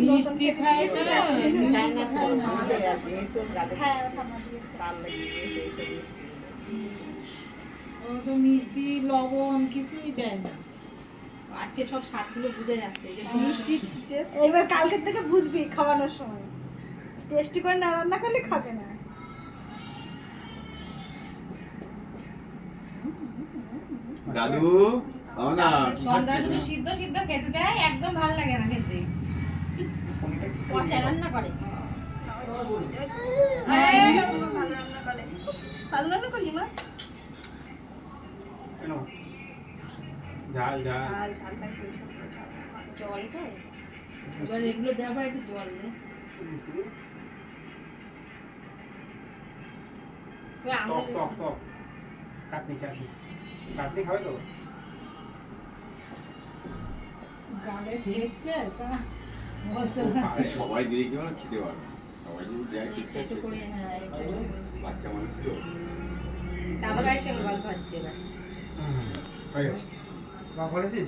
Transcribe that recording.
মিষ্টি খায় ও তো মিষ্টি লবণ কিছুই দেয় না। আজকে সব স্বাদগুলো বুঝে যাচ্ছে যে মিষ্টি টেস্ট। এবার কালকের থেকে বুঝবি খাওয়ানোর সময় টেস্টি করে না রান্না করলে খাবে না। দাদু না দাদু সিদ্ধ সিদ্ধ খেতে দেয়, একদম ভালো লাগে না খেতে। পচা রান্না করে। ভালো রান্না করি মা। ঝাল ঝাল ঝাল থাকে জলটা এবার এগুলো দেওয়ার পর একটু জল দে। টক টক টক চাটনি চাটনি চাটনি খাবে তো গালে দেখছে তা বলতে সবাই দিয়ে কি মানে খেতে পারবে সবাই যদি দেয় ঠিকঠাক একটু করে। হ্যাঁ বাচ্চা মানুষ তো দাদা ভাইয়ের সঙ্গে গল্প হচ্ছে এবার। হয়ে গেছে করেছিস